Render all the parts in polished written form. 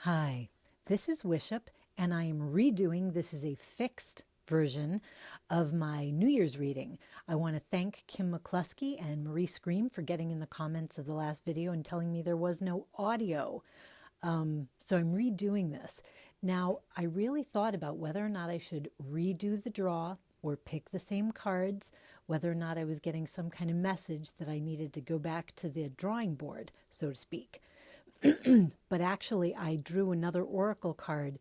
Hi, this is Wishop, and I am redoing. This is a fixed version of my New Year's reading. I want to thank Kim McCluskey and Marie Scream for getting in the comments of the last video and telling me there was no audio. So I'm redoing this. Now, I really thought about whether or not I should redo the draw or pick the same cards, whether or not I was getting some kind of message that I needed to go back to the drawing board, so to speak. But actually, I drew another oracle card,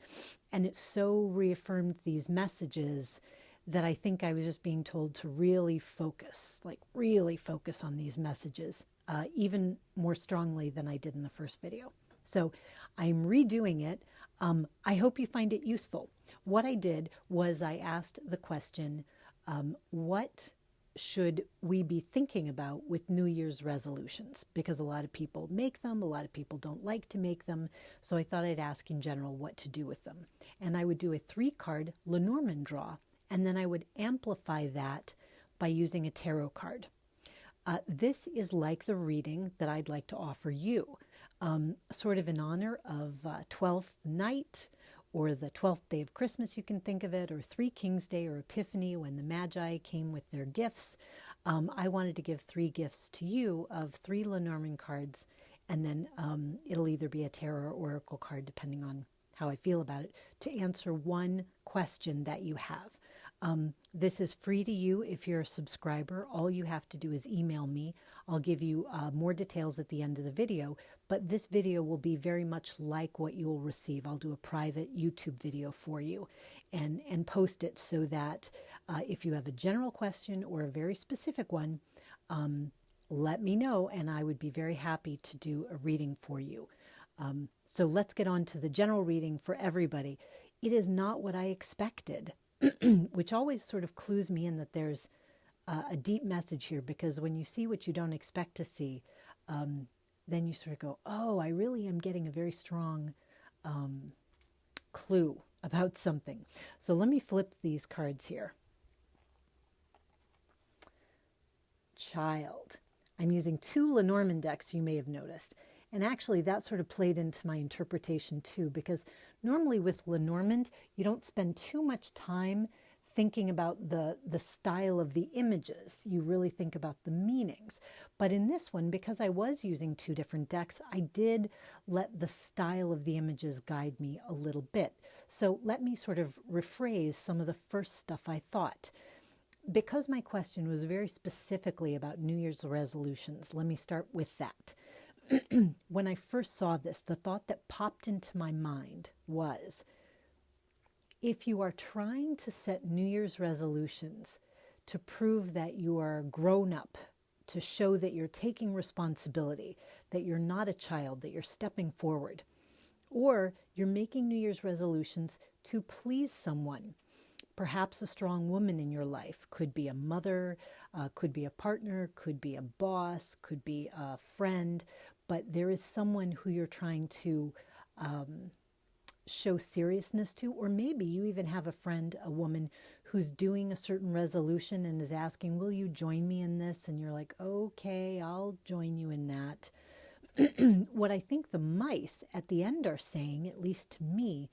and it so reaffirmed these messages that I think I was just being told to really focus, like really focus on these messages, even more strongly than I did in the first video. So I'm redoing it. I hope you find it useful. What I did was I asked the question, what should we be thinking about with New Year's resolutions? Because a lot of people make them, a lot of people don't like to make them. So I thought I'd ask in general what to do with them. And I would do a 3-card Lenormand draw, and then I would amplify that by using a tarot card. This is like the reading that I'd like to offer you, sort of in honor of 12th night, or the 12th day of Christmas, you can think of it, or Three Kings Day or Epiphany when the Magi came with their gifts. I wanted to give 3 gifts to you of 3 Lenormand cards, and then it'll either be a tarot or oracle card, depending on how I feel about it, to answer one question that you have. This is free to you if you're a subscriber. All you have to do is email me. I'll give you more details at the end of the video, but this video will be very much like what you will receive. I'll do a private YouTube video for you and post it so that if you have a general question or a very specific one, let me know, and I would be very happy to do a reading for you. So let's get on to the general reading for everybody. It is not what I expected. Which always sort of clues me in that there's a deep message here, because when you see what you don't expect to see, then you sort of go, oh, I really am getting a very strong clue about something. So let me flip these cards here. Child. I'm using 2 Lenormand decks, you may have noticed. And actually, that sort of played into my interpretation too, because normally with Lenormand, you don't spend too much time thinking about the style of the images. You really think about the meanings. But in this one, because I was using 2 different decks, I did let the style of the images guide me a little bit. So let me sort of rephrase some of the first stuff I thought. Because my question was very specifically about New Year's resolutions, let me start with that. When I first saw this, the thought that popped into my mind was, if you are trying to set New Year's resolutions to prove that you are grown up, to show that you're taking responsibility, that you're not a child, that you're stepping forward, or you're making New Year's resolutions to please someone, perhaps a strong woman in your life, could be a mother, could be a partner, could be a boss, could be a friend, but there is someone who you're trying to show seriousness to, or maybe you even have a friend, a woman, who's doing a certain resolution and is asking, will you join me in this? And you're like, okay, I'll join you in that. What I think the mice at the end are saying, at least to me,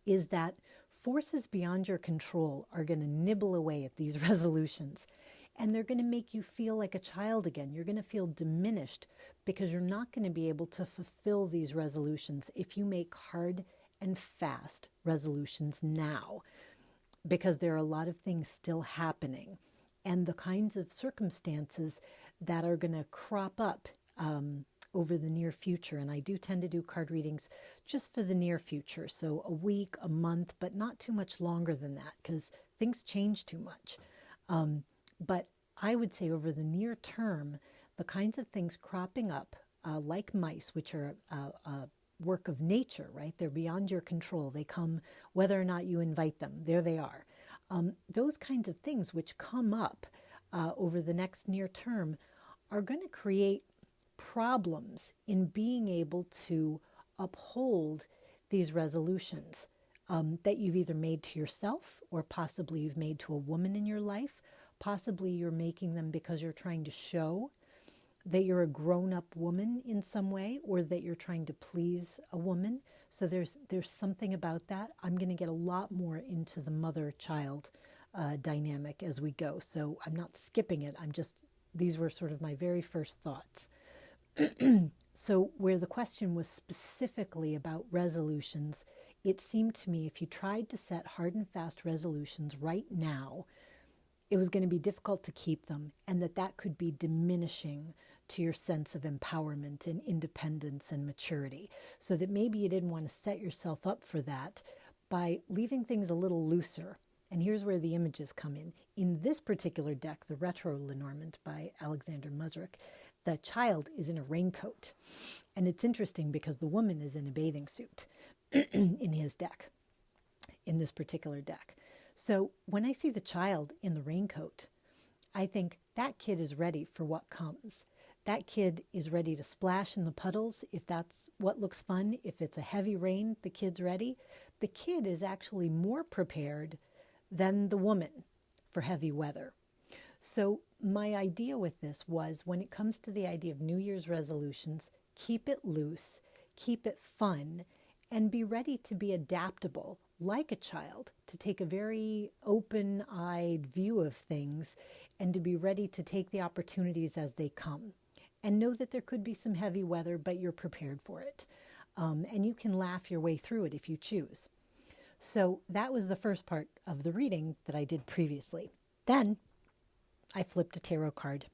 is that forces beyond your control are going to nibble away at these resolutions, and they're going to make you feel like a child again. You're going to feel diminished because you're not going to be able to fulfill these resolutions if you make hard and fast resolutions now, because there are a lot of things still happening, and the kinds of circumstances that are going to crop up over the near future. And I do tend to do card readings just for the near future, so a week, a month, but not too much longer than that, because things change too much. But I would say over the near term, the kinds of things cropping up, like mice, which are a work of nature, right? They're beyond your control. They come whether or not you invite them. There they are. Those kinds of things which come up over the next near term are going to create problems in being able to uphold these resolutions that you've either made to yourself, or possibly you've made to a woman in your life. Possibly you're making them because you're trying to show that you're a grown-up woman in some way, or that you're trying to please a woman. So there's something about that. I'm going to get a lot more into the mother-child dynamic as we go. So I'm not skipping it. These were sort of my very first thoughts. So where the question was specifically about resolutions, it seemed to me if you tried to set hard and fast resolutions right now, it was going to be difficult to keep them, and that could be diminishing to your sense of empowerment and independence and maturity. So that maybe you didn't want to set yourself up for that by leaving things a little looser. And here's where the images come in. In this particular deck, the Retro Lenormand by Alexandre Musruck, the child is in a raincoat. And it's interesting because the woman is in a bathing suit in his deck, in this particular deck. So when I see the child in the raincoat, I think that kid is ready for what comes. That kid is ready to splash in the puddles if that's what looks fun. If it's a heavy rain, the kid's ready. The kid is actually more prepared than the woman for heavy weather. So my idea with this was, when it comes to the idea of New Year's resolutions, keep it loose, keep it fun, and be ready to be adaptable like a child, to take a very open-eyed view of things and to be ready to take the opportunities as they come. And know that there could be some heavy weather, but you're prepared for it. And you can laugh your way through it if you choose. So that was the first part of the reading that I did previously. Then I flipped a tarot card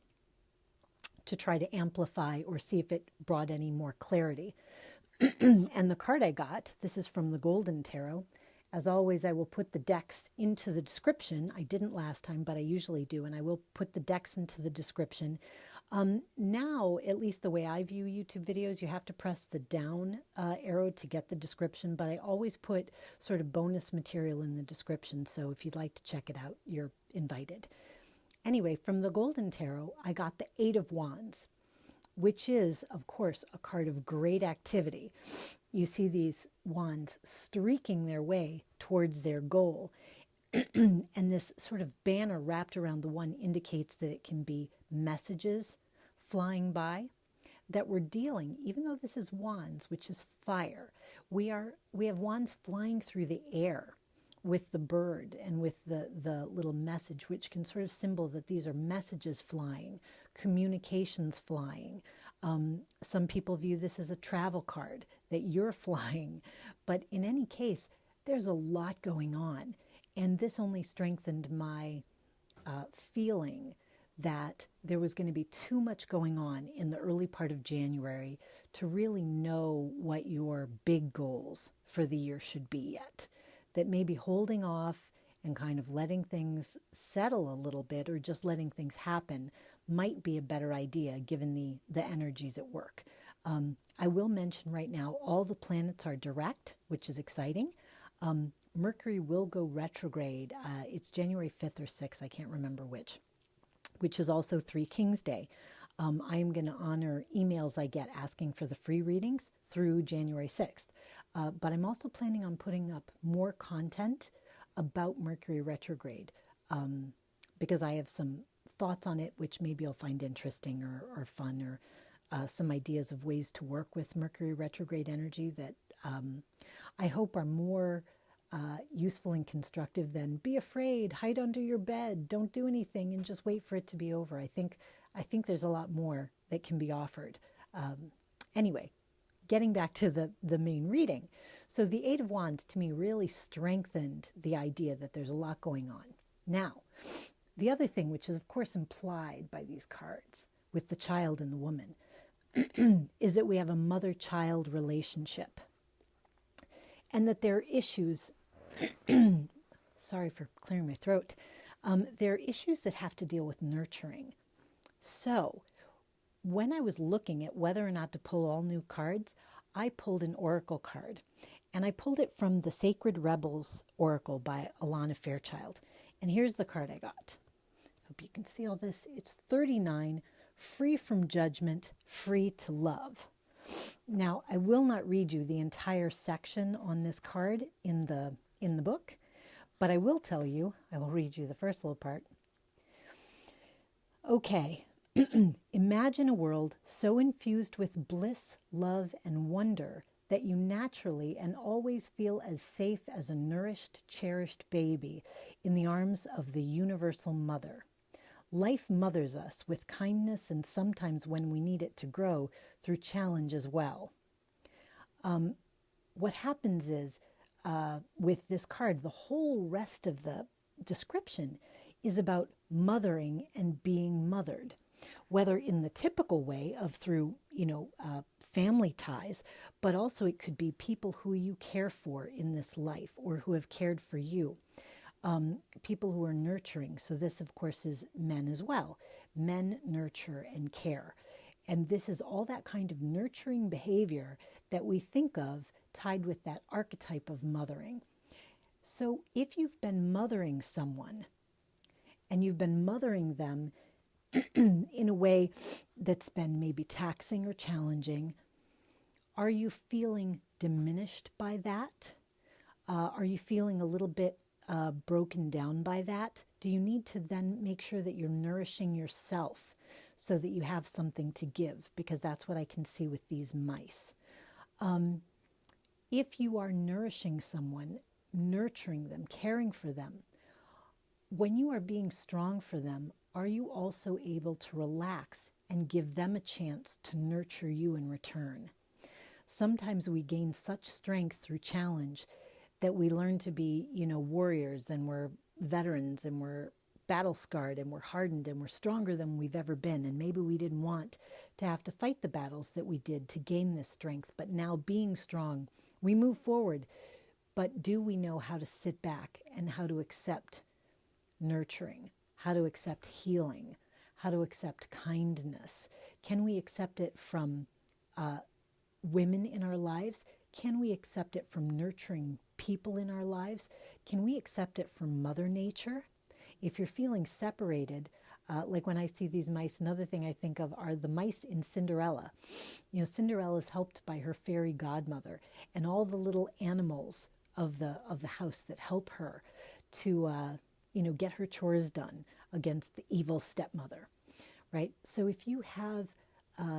to try to amplify or see if it brought any more clarity. And the card I got, this is from the Golden Tarot. As always, I will put the decks into the description. I didn't last time, but I usually do, and I will put the decks into the description. Now, at least the way I view YouTube videos, you have to press the down arrow to get the description, but I always put sort of bonus material in the description, so if you'd like to check it out, you're invited. Anyway, from the Golden Tarot, I got the Eight of Wands, which is, of course, a card of great activity. You see these wands streaking their way towards their goal. And this sort of banner wrapped around the one indicates that it can be messages flying by, that we're dealing, even though this is wands, which is fire, we have wands flying through the air with the bird and with the little message, which can sort of symbol that these are messages flying, communications flying. Some people view this as a travel card, that you're flying. But in any case, there's a lot going on. And this only strengthened my feeling that there was going to be too much going on in the early part of January to really know what your big goals for the year should be yet. That maybe holding off and kind of letting things settle a little bit, or just letting things happen, might be a better idea given the energies at work. I will mention right now, all the planets are direct, which is exciting. Mercury will go retrograde. It's January 5th or 6th, I can't remember which is also Three Kings Day. I am going to honor emails I get asking for the free readings through January 6th. But I'm also planning on putting up more content about Mercury retrograde because I have some thoughts on it, which maybe you'll find interesting or fun, or some ideas of ways to work with Mercury retrograde energy that I hope are more useful and constructive than be afraid, hide under your bed, don't do anything, and just wait for it to be over. I think there's a lot more that can be offered. Anyway, getting back to the main reading. So the Eight of Wands to me really strengthened the idea that there's a lot going on. Now, the other thing, which is of course implied by these cards with the child and the woman, is that we have a mother-child relationship. And that there are issues, sorry for clearing my throat, there are issues that have to deal with nurturing. So when I was looking at whether or not to pull all new cards, I pulled an oracle card. And I pulled it from the Sacred Rebels Oracle by Alana Fairchild. And here's the card I got. Hope you can see all this. It's 39, free from judgment, free to love. Now, I will not read you the entire section on this card in the book, but I will tell you, I will read you the first little part. Okay, Imagine a world so infused with bliss, love, and wonder that you naturally and always feel as safe as a nourished, cherished baby in the arms of the universal mother. Life mothers us with kindness and sometimes, when we need it to grow, through challenge as well. What happens is, with this card, the whole rest of the description is about mothering and being mothered, whether in the typical way of through, family ties, but also it could be people who you care for in this life or who have cared for you. People who are nurturing. So this, of course, is men as well. Men nurture and care. And this is all that kind of nurturing behavior that we think of tied with that archetype of mothering. So if you've been mothering someone and you've been mothering them in a way that's been maybe taxing or challenging, are you feeling diminished by that? Are you feeling a little bit broken down by that? Do you need to then make sure that you're nourishing yourself so that you have something to give? Because that's what I can see with these mice. If you are nourishing someone, nurturing them, caring for them, when you are being strong for them, are you also able to relax and give them a chance to nurture you in return? Sometimes we gain such strength through challenge that we learn to be, warriors, and we're veterans, and we're battle scarred, and we're hardened, and we're stronger than we've ever been. And maybe we didn't want to have to fight the battles that we did to gain this strength. But now, being strong, we move forward. But do we know how to sit back and how to accept nurturing, how to accept healing, how to accept kindness? Can we accept it from women in our lives? Can we accept it from nurturing people in our lives? Can we accept it from Mother Nature? If you're feeling separated, like when I see these mice, another thing I think of are the mice in Cinderella. Cinderella is helped by her fairy godmother and all the little animals of the house that help her to get her chores done against the evil stepmother, right? So if you have,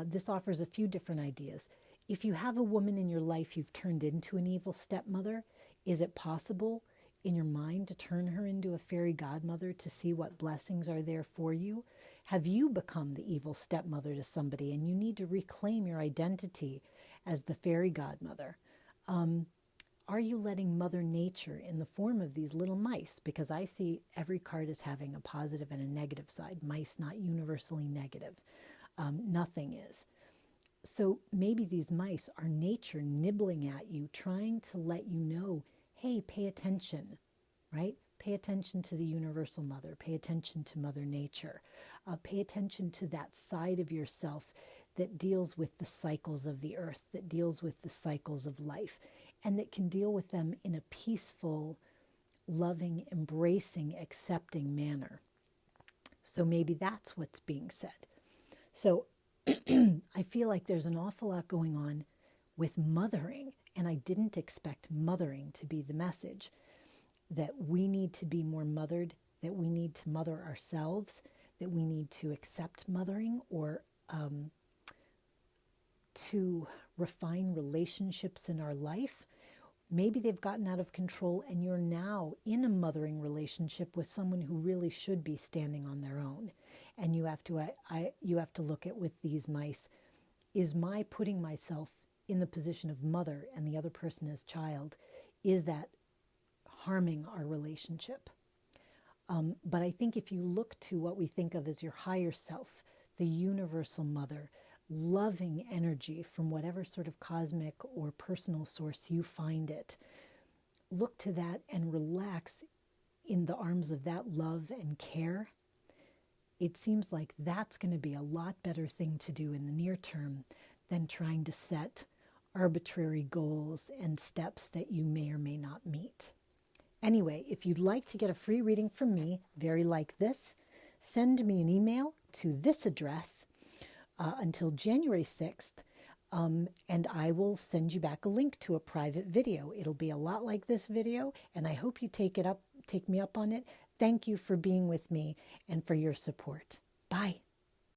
this offers a few different ideas. If you have a woman in your life you've turned into an evil stepmother, is it possible in your mind to turn her into a fairy godmother to see what blessings are there for you? Have you become the evil stepmother to somebody and you need to reclaim your identity as the fairy godmother? Are you letting Mother Nature in the form of these little mice? Because I see every card as having a positive and a negative side. Mice not universally negative. Nothing is. So maybe these mice are nature nibbling at you, trying to let you know, hey, pay attention, right? Pay attention to the universal mother. Pay attention to Mother Nature. Pay attention to that side of yourself that deals with the cycles of the earth, that deals with the cycles of life, and that can deal with them in a peaceful, loving, embracing, accepting manner. So maybe that's what's being said. So I feel like there's an awful lot going on with mothering, and I didn't expect mothering to be the message, that we need to be more mothered, that we need to mother ourselves, that we need to accept mothering, or to refine relationships in our life. Maybe they've gotten out of control and you're now in a mothering relationship with someone who really should be standing on their own. And you have to look at, with these mice, is my putting myself in the position of mother and the other person as child, is that harming our relationship? But I think if you look to what we think of as your higher self, the universal mother, loving energy from whatever sort of cosmic or personal source you find it, look to that and relax in the arms of that love and care. It seems like that's going to be a lot better thing to do in the near term than trying to set arbitrary goals and steps that you may or may not meet. Anyway, if you'd like to get a free reading from me, very like this, send me an email to this address until January 6th, and I will send you back a link to a private video. It'll be a lot like this video, and I hope you take me up on it. Thank you for being with me and for your support. Bye.